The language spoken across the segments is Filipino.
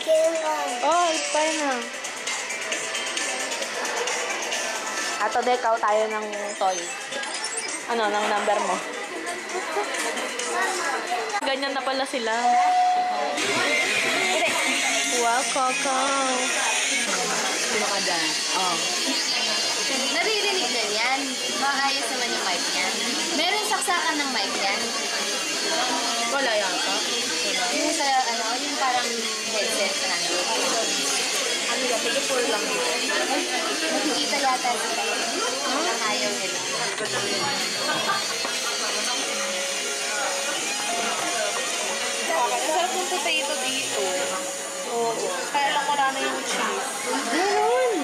Oh, expire na. Ato, dekaw tayo ng toy. Ano, ng number mo? Ganyan na pala sila. Wow, Coco. Sino ka dyan? Oh. Naririnig na yan. Maayos naman yung mic yan. Meron saksakan ng mic yan. Wala yata. Yung sa, ano, yung parang headset na ano. Ano yan, sige full lang. Nakikita yata sila. Ayaw nila. Masarap yung potato dito. Oo. Kaya lang wala na yung cheese. Meron!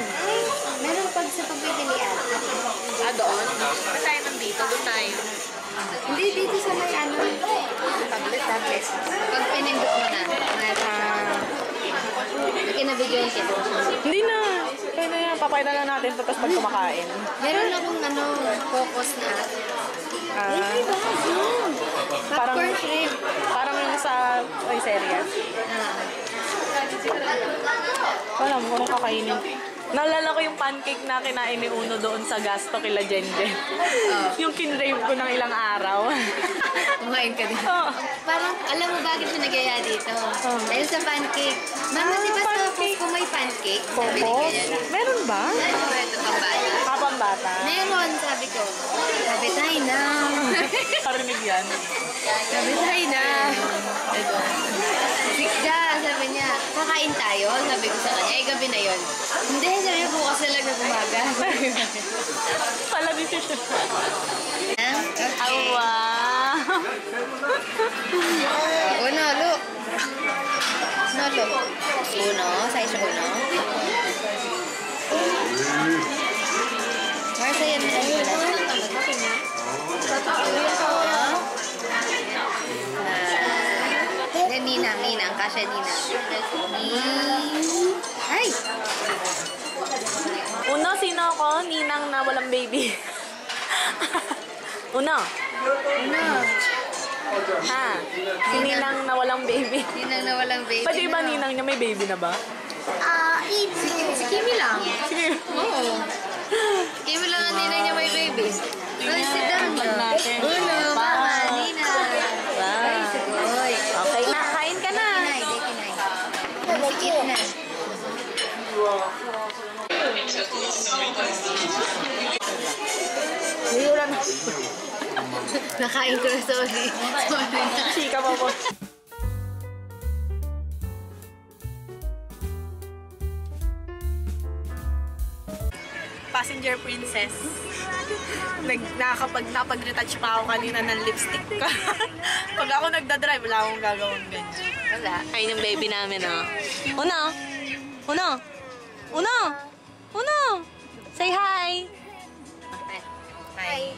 Meron pag sa pagpipilian. Ah, doon? Ba't tayo nandito? Doon tayo. Hindi, dito sa may ano. Tablet. Pag pinindot mo na. Kinabigyan kita. Hindi na. Kaya na yan. Papay na lang natin ito tapos pag kumakain. Meron akong ano, focus na. Parang, Popcorn shrimp. parang yung sa serious. Wala mo, anong kakainin? Naalala ko yung pancake na kinain ni Uno doon sa gasto kila Jenjen. Yung kinrave ko ng ilang araw. Kumain ka din. Oh. Parang, alam mo bakit siya nagaya dito? Dahil sa pancake. Mama, di ba sa Costco may pancake? Sabi ni Popos? Kaya. Meron ba? Ito pang bata. Kapang bata. Meron, sabi ko. Sabi tayo na. Karinig yan. Sabi tayo na. Sikda, sabi niya, kakain tayo? Sabi ko sa kanya, gabi na yon. Hindi, sabi niya, bukas na lang na bumaga. Pala din siya. Okay. Awa. Uno, look. Uno, size uno. Marcia, yan na yung Ninang, kasya Ninang. Ay! Uno, sino ako? Ninang na walang baby. Uno. Ha? Si Ninang na walang baby. Ninang na walang baby. Pwede ba Ninang niya may baby na ba? Si Kimi lang. Sige. Oo. Kimi lang ang ninang niya may baby. Ay, sit down. Uno, mama, Ninang. Ay, sugoy. Okay na, kain ka na. Kinay. Sikit na. Niyulan. Nakain ko na, sorry. Chika pa po. Passenger princess. Nakapag-retouch pa ako kanina ng lipstick. Pag ako nagdadrive, wala akong gagawin ganyan. Wala. Ay, yung baby namin, oh. Uno! Say hi! Hi.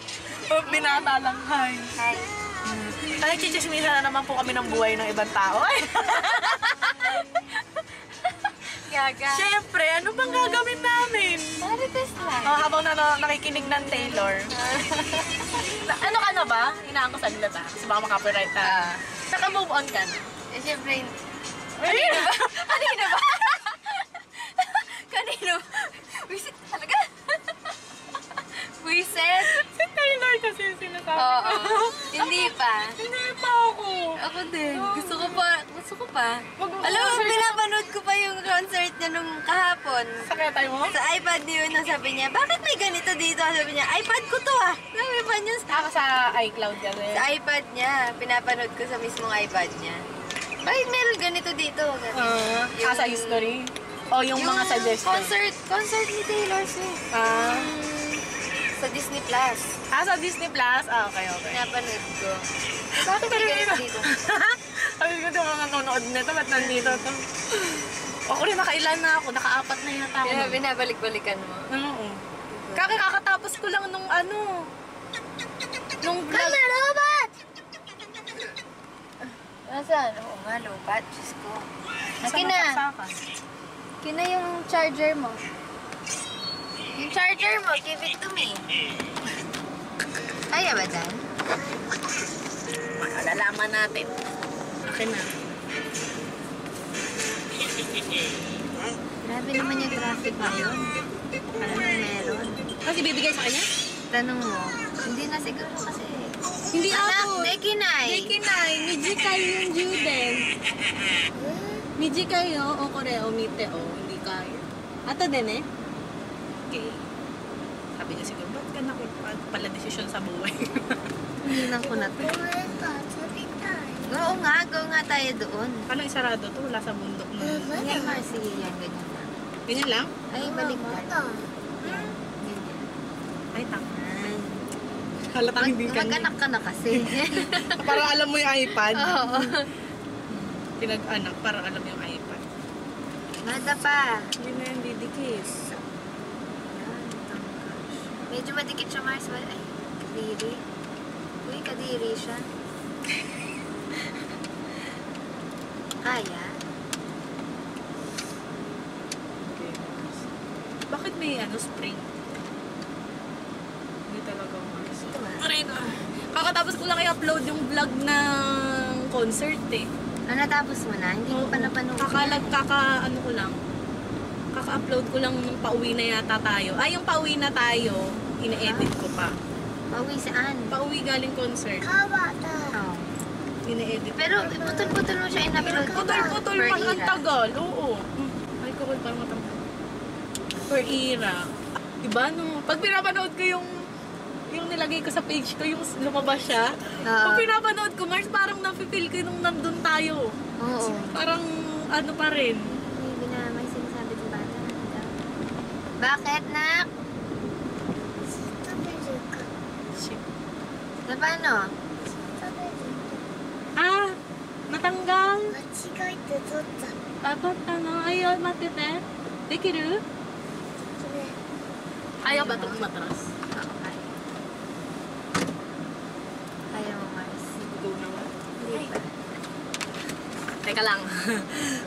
Oh, binata lang, hi. Hi. Nagchichismisa na naman po kami ng buhay ng ibang tao. Gaga. Siyempre, ano bang gagawin namin? Marites lang. Habang nakikinig ng Taylor. Ano ka na ba? Hinaan ko saglit kasi baka makapiright na. Naka-move on ka na. Eh, siyempre, Kanino ba? kanino ba? Kanino? Wisit talaga? Wisit? Si Taylor kasi yung sinasabi Oo. ko. Hindi pa. Hindi pa ako. Ako din. Gusto ko pa. Alam mo, pinapanood ko pa yung concert niya nung kahapon. Sa kaya tayo mo? Sa iPad yun, sabi niya, bakit may ganito dito? Sabi niya, iPad ko to ah. Sabi pa niya Ako sa iCloud ka rin. sa iPad niya. Pinapanood ko sa mismong iPad niya. Bakit meron ganito dito? Yung- Sa history. O yung mga suggestions. Concert ni Taylor Swift. Sa Disney Plus. Sa Disney Plus? Okay. Pinapanood ko. Bakit may ganito dito? Sabi ko doon ang nanonood nito, ba't nandito to? Ako rin, nakailan na ako, naka-4 na yata ako. Binabalik-balikan mo. Oo. Kakatapos ko lang nung nung vlog. Lobat! Nasaan? Oo nga, lobat. Diyos ko. Akin na. Akin na yung charger mo. Yung charger mo, give it to me. Kaya ba dyan? Malalaman natin. Okay na. Grabe naman yung traffic ngayon. Ano na meron? Kasi bibigay sa kanya? Tanong mo. Hindi na siguro kasi. Hindi Anak, ako. dekinay. Dekinay. Mijikay yung Juden. Mijikay yo o koreo mite o. Hindi kaya. Ato din eh. Okay. Sabi niya siguro, ba't ka pala desisyon sa buhay? Hinilang ko na to. Oo nga, go nga tayo doon. Paano isarado to? Wala sa bundok na. Ganyan nga, sige yan, ganyan lang. Ganyan lang? Ay, balik ka. Yan, ganyan. Ay, tama. Ay. Halatang hindi ka Mag-anak ka na kasi. para alam mo yung iPad. Oo. Pinag-anak para alam mo yung iPad. Nada pa. Hindi na yung didikis. Yan, tangkas. Medyo madikit siya, Mars. Ay, kadiri. Uy, kadiri siya. Kaya? Okay. Bakit may spring? Hindi talaga Mars. Ito nga. Aray na. Kakatapos ko lang i-upload yung vlog ng concert eh. Natapos mo na? Hindi mo pa napanood. Kaka-upload ko lang nung pauwi na yata tayo. Ay, yung pauwi na tayo, ine-edit ko pa. Pauwi saan? Pauwi galing concert. Oh. Ine-edit Pero putol-putol mo siya in-upload. Putol-putol Per man ang era. tagal. Oo. Ay, kukul parang matanggal. Per era. Diba, no? Pag pinapanood ko yung nilagay ko sa page ko, yung lumabas siya. Pag pinapanood ko, Mars, parang napipil ko nung nandun tayo. Oo. Parang ano pa rin. May sinasabi ng bata. Bakit, nak? Shit. Na paano? Ah! Natanggal? Dapat ayaw matite. Dekiru? Ayaw ba itong matras? Oo, kaya. Kaya mo, Mars. Go naman. Hindi pa. Teka lang.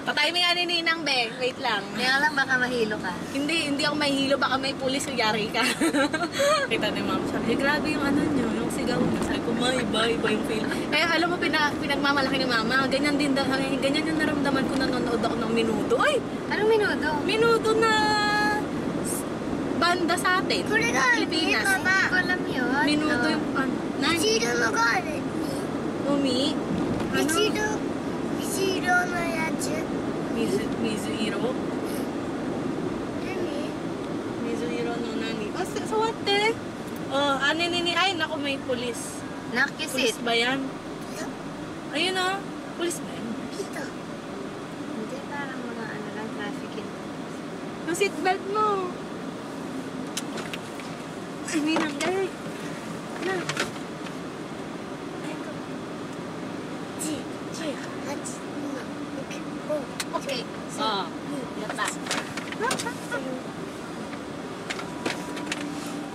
Patay mo nga ni Ninang, be. Wait lang. Kaya lang baka mahilo ka. Hindi ako mahihilo. Baka may pulis o yari ka. Kita ni ma'am. Sabi, grabe yung nyo, yung sigaw niya. Sabi ko, iba yung feel. Eh, alam mo, pinagmamalaki ni mama. Ganyan yung naramdaman ko nanonood ako ng Minuto. Ay! Anong minuto? Minuto na banda sa atin. Pilipinas. Hindi ko alam yun. Minuto yung, Umi? Ano? Mizuhiro? Mizuhiro no nani? Oh, so what the? Oh, ay, naku, may pulis. Nakisit. Pulis ba yan? Ayun oh. Pulis ba yan? Hindi, parang mga lang, traffic yun. Yung seatbelt mo. Ay, Ninang, na. Okay. Oh, yata.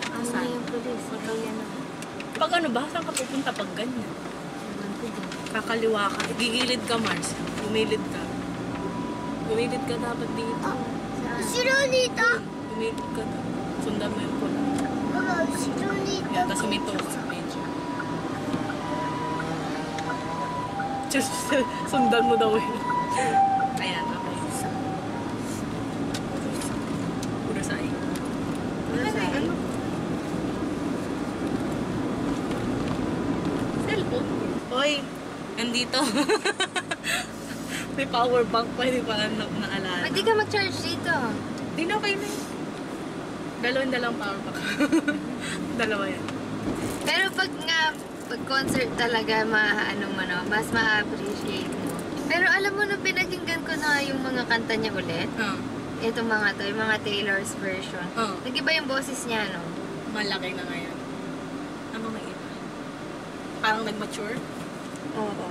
Ano na yung police? Ikaw yan o. Pag ano ba? Saan ka pupunta pag ganyan? Naman ko din. Kakaliwa ka. Gigilid ka, Mars. Gumilid ka. Gumilid ka dapat dito. Gumilid ka dapat. Sundan mo yung pula. Yan, tapos huminto ka sa medyo. Sundan mo daw yun. Ayan, okay. Kurasai. Kurasai. Ano? Cellphone. Hoy, nandito. May power bank pa, hindi pa naalala. Pwede ka mag-charge dito. Di na kayo na yun. Dalawang power bank. Dalawa yan. Pero pag concert talaga, mas ma-appreciate mo. Pero alam mo, nung pinakinggan ko na yung mga kanta niya ulit, itong mga to, yung mga Taylor's version, nag-iba yung boses niya, no? Malaki na ngayon. Ano na iba? Parang nag-mature? Oo.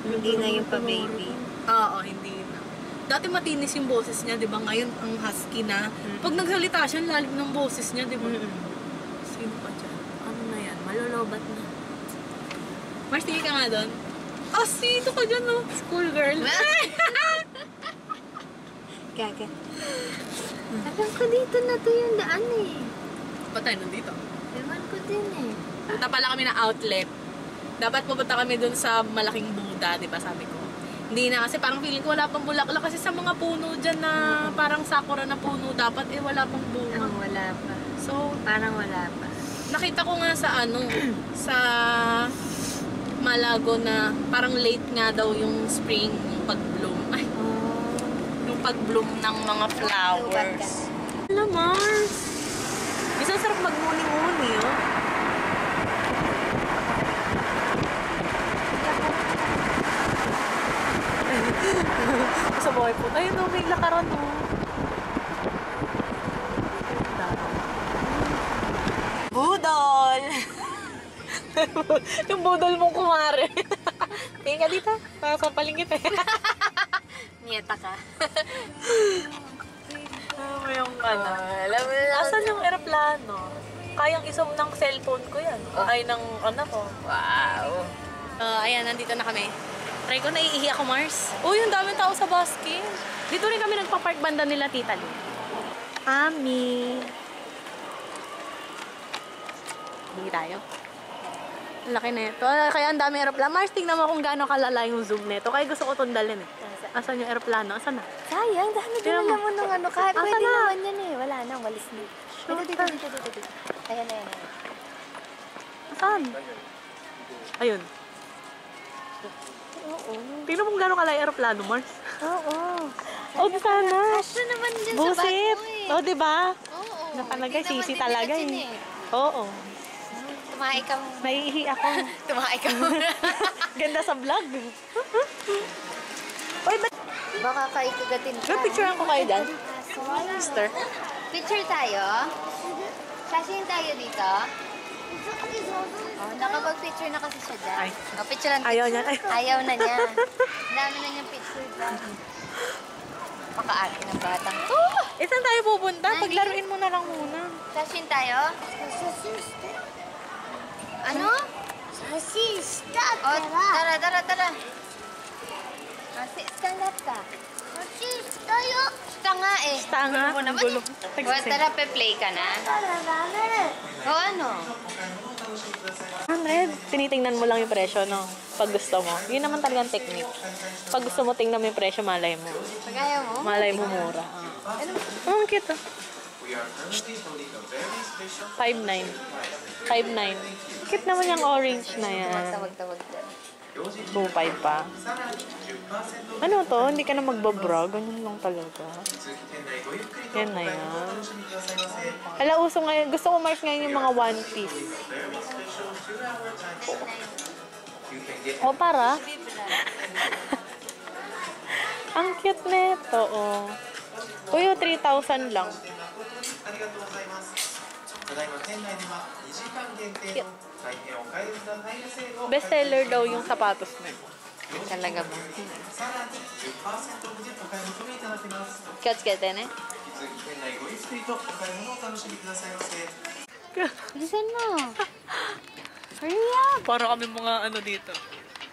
Hindi na yung pa-baby. Oo, hindi na. Dati matinis yung boses niya, di ba? Ngayon, ang husky na. Pag nagsalita siya, lalim ng boses niya, di ba? Sino pa dyan? Ano na yan? Malolobat na. Mars, tingin ka nga doon. Ah, sino ka dyan, no? Schoolgirl. Gaga. Alam ko dito na to yung daan eh. Patay, nandito. Ewan ko din eh. Punta pala kami na outlet. Dapat pupunta kami dun sa malaking Buddha, di ba sabi ko? Hindi na kasi parang feeling ko wala pang bulaklak kasi sa mga puno dyan na parang sakura na puno dapat wala pang bunga. Wala pa. So, Parang wala pa. nakita ko nga sa sa Malago na parang late nga daw yung spring, yung pag-bloom. Ay, yung pag-bloom ng mga flowers. Hello, Mars! Bisa sarap mag-muni-muni, oh. Sa buhay po. Ayun, no, may lakaran, no. Budol! Yung budol mong kumare. Tingin ka dito. Sasapaling kita. Nieta ka. Alam mo yung Alam mo na. Asan yung aeroplano? Kayang isom ng cellphone ko yan. Ay, ng ko. Wow. Ayan, nandito na kami. Try ko, naiihi ako, Mars. Uy, yung daming tao sa basket. Dito rin kami nagpa-park banda nila, Tita Lu. Ami. Hindi tayo. Ang laki na ito. Kaya ang daming aeroplano. Mars, tingnan mo kung gaano kalala yung zoom nito. Kaya gusto ko itong dalhin eh. Asan yung aeroplano? Asan na? Sayang, dami din mo nung ano. Kahit Asan pwede na? naman yan eh. Wala na, walis na. Dito. Ayan. Asan? Ayun. Oo. Tingnan mo kung gaano kalala yung aeroplano, Mars. Oo. Oh, sana. Kasya naman dyan sa bag Busit. mo eh. Oh, diba? Oo. Na talaga, Hindi naman sisi din talaga nila eh. chin Oo. Tumahay ka muna. Naiihi ako. Tumahay ka muna. Ganda sa vlog. Uy, ba't? Baka kayo kagatin ka. Picturean ko kayo dyan? Sister. Picture tayo? Sashin tayo dito? Oh, nakapag-picture na kasi siya dyan. Ay. Oh, picturean. Ayaw niya. Ay. Ayaw na niya. Ang dami na niyang picture dyan. Makaarte ng batang. Saan tayo pupunta? Paglaruin mo na lang muna. Sashin tayo? Ano? Oh, tara. Stand up ka. Sta nga eh. Tanga. Gulo mo naman Gulo. eh. Oh, tara, pe-play ka na. O ano? 100. Tinitingnan mo lang yung presyo, no? Pag gusto mo. Yun naman talagang technique. Pag gusto mo, tingnan mo yung presyo, malay mo. Pag ayaw mo? Malay mo mura. Ang cute, ah. 5.9. 5.9. Cute naman yung orange na yan. Tawag-tawag dyan. 2.5 pa. Ano to? Hindi ka na magbabrag. Ganun lang talaga. Yan na yan. Hala, uso ngayon. Gusto ko Mars ngayon yung mga one piece. O, para? Ang cute nito, oh. Uy, 3,000 lang. Cute. Best seller daw yung sapatos mo. Talaga ba? Kiyotsuke ne? Bilisan mo. Hurry up. Parang kami mga ano dito.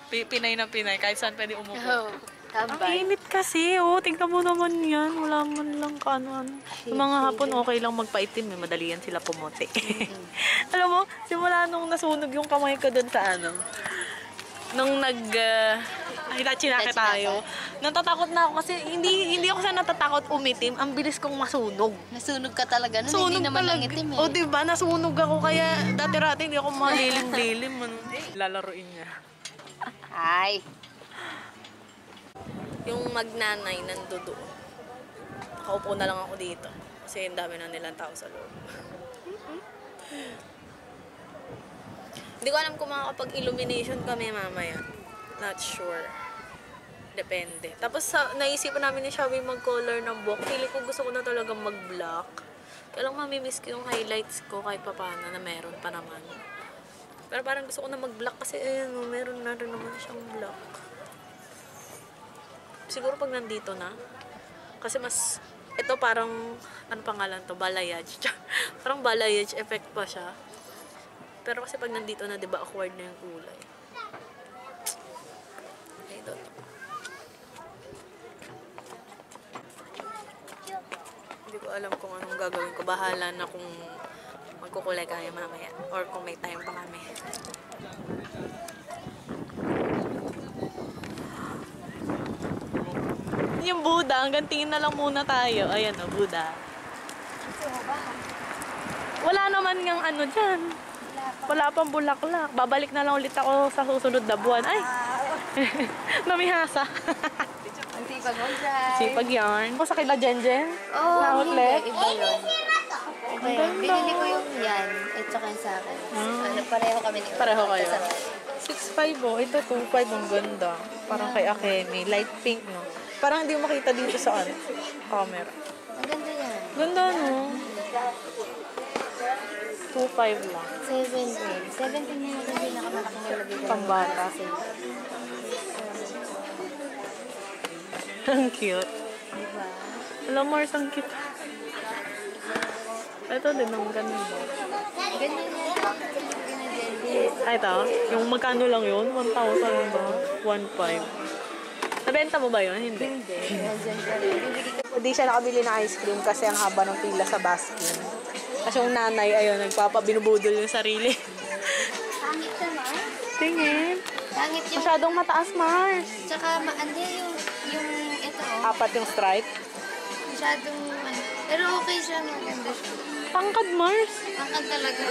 Pinay na Pinay. Kahit saan pwede umupo. Oh, Ang init kasi, oh. Tingnan mo naman yan. Wala man lang kaano-ano. Yung mga hapon, okay lang magpaitim. May madali yan sila pumuti. Alam mo, simula nung nasunog yung kamay ko dun sa ano. Nung Hitachi tayo. Natatakot na ako kasi hindi ako sa natatakot umitim. Ang bilis kong masunog. Nasunog ka talaga nun. Sunog Hindi naman talaga. lang itim eh. O, diba? Nasunog ako. Kaya dati-rati hindi ako malilim-lilim. Ano. Lalaruin niya. Ay. Yung magnanay nandoon. Nakaupo na lang ako dito. Kasi ang dami na nilang tao sa loob. Hindi ko alam kung makakapag-illumination kami mamaya. Not sure. Depende. Tapos naisipan namin ni Shabby mag-color ng buhok. Pili ko gusto ko na talagang mag-black. Kaya lang mamimiss ko yung highlights ko kahit papano na meron pa naman. Pero parang gusto ko na mag-black kasi meron na rin naman siyang black. Siguro pag nandito na. Kasi mas, ito parang, ano pangalan to? Balayage. Parang balayage effect pa siya. Pero kasi pag nandito na, diba, awkward na yung kulay. I don't know. Hindi ko alam kung anong gagawin ko. Bahala na kung magkukulay kami mamaya. Or kung may time pa kami. yung Buddha. Hanggang tingin na lang muna tayo. Ayan o, Buddha. Wala naman ngang ano dyan. Wala pang bulaklak. Babalik na lang ulit ako sa susunod na buwan. Ay! Namihasa. Ang sipag mo dyan. Sipag yarn. Ako sa kila Jenjen? Oo, na outlet? hindi. Iba yun. Iba yun. Binili ko yung yan. At saka yung sa akin. Ano, pareho kami ni Pareho kayo. 6.5 oh. Ito 2.5. Ang ganda. Parang kay Akemi. Light pink, no? Parang hindi mo makita dito sa ano, camera. Ang ganda yan. Ganda, no? 2.5 lang. 17. 17 na yung pinakamalaking nilagay ko. Pambata. Ang cute. Diba? Alam mo, ang cute. Ito din, ang ganda. Ganyan yan. Ay, ito. Yung magkano lang yun? 1,000 ba? 1,500. Nabenta mo ba yun? Hindi. Hindi siya nakabili ng ice cream kasi ang haba ng pila sa Baskin. Kasi yung nanay, ayun, nagpapabinubudol yung sarili. Pangit siya, Mars. Tingin. Pangit yung... Masyadong mataas, Mars. Tsaka, hindi yung ito, oh. 4 yung stripe. Masyadong, pero okay siya, maganda siya. Pangkad, Mars. Pangkad talaga.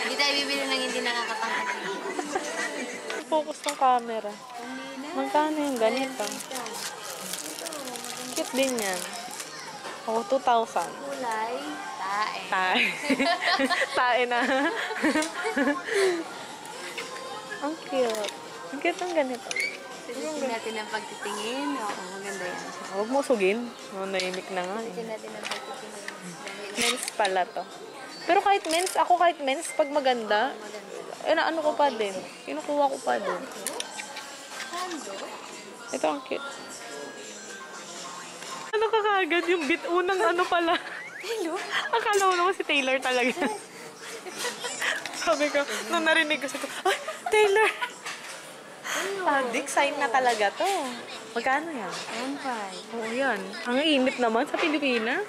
Hindi tayo bibili ng hindi nakakapangkad. Focus ng camera. Magkano yung ganito? Cute din yan. Oh, 2,000. Kulay, tae. Tae. Tae na. Ang cute. Ang cute ng ganito. Sususin natin ang pagtitingin. Oo, maganda yan. Huwag mo sugin. Oh, naimik na nga Sususin eh. natin ang pagtitingin. Men's pala to. Pero kahit men's, ako kahit men's, pag maganda, ano ko pa din. Kinukuha ko pa din. Ito ang cute. Ano ka kagad? Yung bit unang ano pala. Hello? Akala mo naman si Taylor talaga. Sabi ko, nung narinig ko, sabi ko, ay, Taylor! Adik, sign na talaga to. Magkano yan? 1.5. Oo, yan. Ang init naman sa Pilipinas.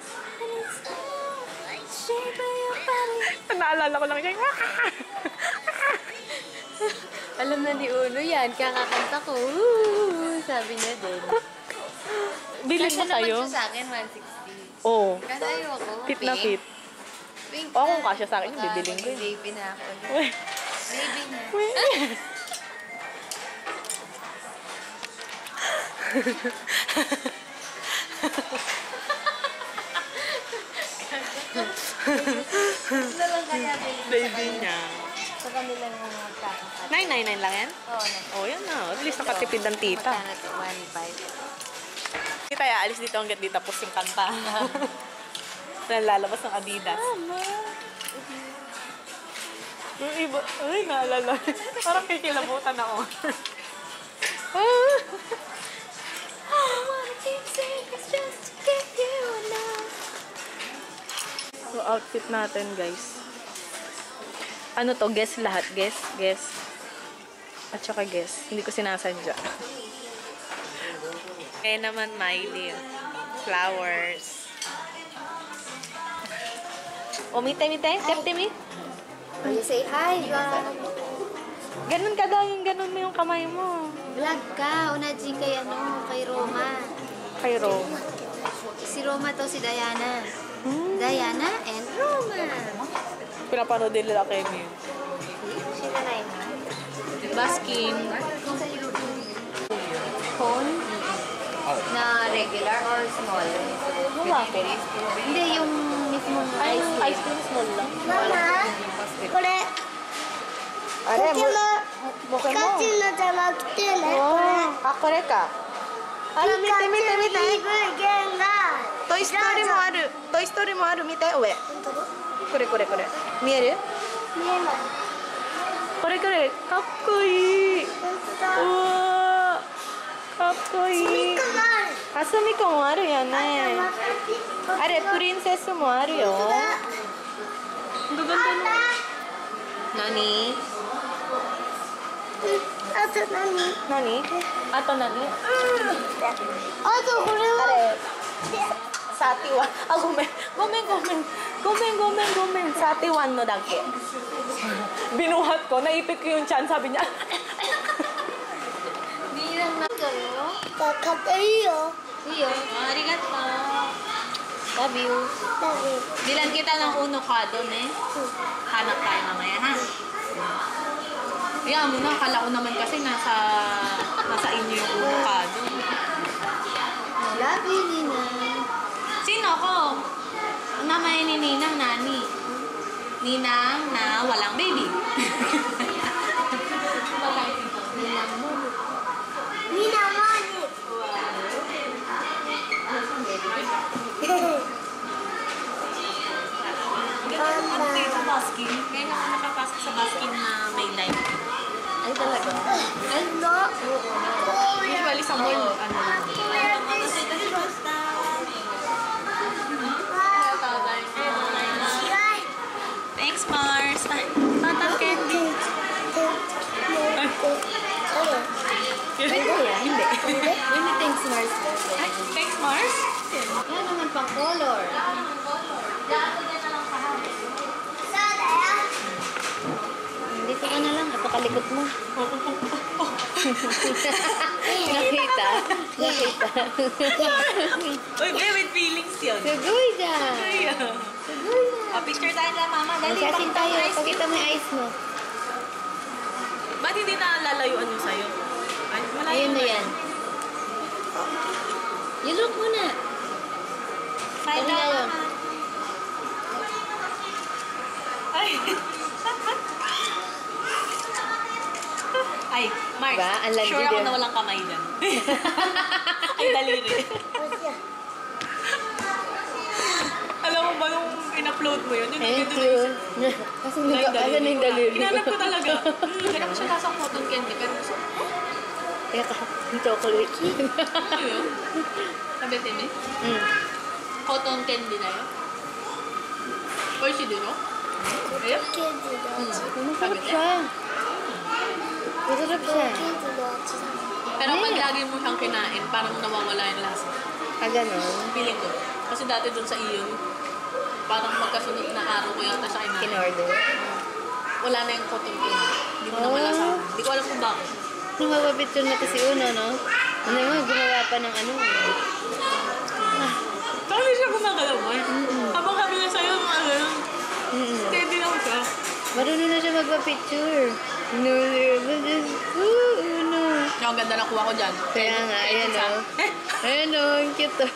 Naalala ko lang siya. Alam na ni Uno yan, kakakanta ko. Sabi niya din. Bilhin mo sa'yo? Kasi naman siya sa akin, 160. Oo. Kasi ayoko. Fit na fit. Pink Oo, kung kasya sa akin, bibiling ko yun. Baby na ako. Uy. Baby na. Uy. Ano lang kaya Baby niya. sa kanila ng magkakasal? 999 lang yan? Oo na. Oh, yan na. At least nakatipid ng tita. Magkano to? 1.5. Tita, alis dito hanggat di tapos yung kanta. Lalabas ng Adidas. Yung iba, ay, naalala. Parang kikilabutan ako. So, outfit natin, guys. Ano to? Guess lahat. Guess. Guess. At saka guess. Hindi ko sinasadya. Kaya naman, Miley. Flowers. O, mite. Septi mi. You say hi, Ganun ka daw yung ganun mo yung kamay mo. Vlog ka. Unaji kay kay Roma. Kay Roma. Si Roma to, si Diana. Diana and Roma. Pinapanood din nila kay Mew. Sila na yun. Baskin. Cone? Na regular or small? Malaki. Hindi, yung mismong Ay, ice ice cream small lang. Mama, これ Are, buke ピ mo. カチュウのじゃなくてね、 Oh, kore ka. Ano, ピカチュウ mite. イブゲンが Toy Story mo aru. Toy Story mo aru, mite, uwe. Kore. Mieru? 見えない。 Kore. Kakkoi. 本当だ。 Uwa. Kakkoi. かなる。 Asumiko mo aru yan ま eh. た Are, princess mo aru yo. 本当だ。 Ang gaganda mo. Nani? あと何？ Nani? Ato nani? あとこれは。 Satiwan. Ah, gomen. Satiwan no dake. Binuhat ko, naipit ko yung chan, sabi niya. Hindi lang na kayo. 買っていいよ。Iyo. Arigato. Love you. Love you. Bilan kita ng uno ka doon eh. Hanap tayo mamaya, ha? Yan mo na, akala ko naman kasi nasa inyo yung uno ka doon. Love you, Nina. Sino ko? Ang namay ni Ninang, Nani. Ninang na walang baby. Ninang mo. Nina Moni. Ano dito, baskin? Kaya nga ako nakapasok sa baskin na may light. Ay, talaga? Ano? Usually sa mall, ano lang. Thanks, Mars. Total candy. Pwede yan? Hindi. Hindi, thanks, Mars. Ay, thanks, Mars. Yan naman pang color. Dito ka na lang. Napakalikot mo. Nakita? Nakita? Uy, with feelings yun. Sugoy da! Ay, Sugoy da! picture tayo na, Mama. Dali, Magsasin tayo. ice cream. Pakita mo yung eyes mo. Ba't hindi na lalayuan yung sa'yo? Ay, malayo Ayun na ba yan. You look muna. Smile Ano daw, na yun? Mama. Ay. Ay, Mark. Diba? Ang landi Sure ako din. na walang kamay dyan. Ay, daliri. Alam mo ba nung in-upload mo yun? Yung Thank nandito na you. isa- Kasi Ay, nag-asa na yung daliri. Hinanap ko talaga. Kaya ko siya nasa cotton candy. Pero gusto ko. Teka, yung chocolate. Ano yun? Sabi tini? Cotton candy na yun? Or si Dino? Ayun? Masarap siya. Masarap siya. Pero pag lagi mo siyang kinain, parang nawawala yung lasa. Ah, ganon. Feeling ko. Kasi dati dun sa iyon, parang magkasunod na araw ko yata siya kinain. Kinorder. Wala na yung cotton candy. Hindi ko na malasahan. Hindi ko alam kung bakit. Nung mapapicture na to si Uno, no? Ano mo, gumawa pa ng ano. Saka hindi siya gumagalaw mo eh. Habang kami na sa'yo, mga ganun. Steady lang siya. Marunong na siya magpa-picture. No, Uno. Yung ang ganda na kuha ko dyan. Kaya nga, ayan Isa. o. Ayan o, ang cute o.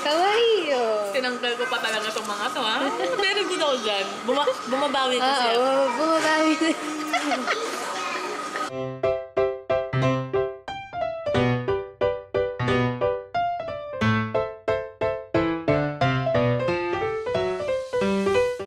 Kawaii o. Tinanggal ko pa talaga itong mga to, ha? Very good ako dyan. Bumabawi kasi. Oo, bumabawi na.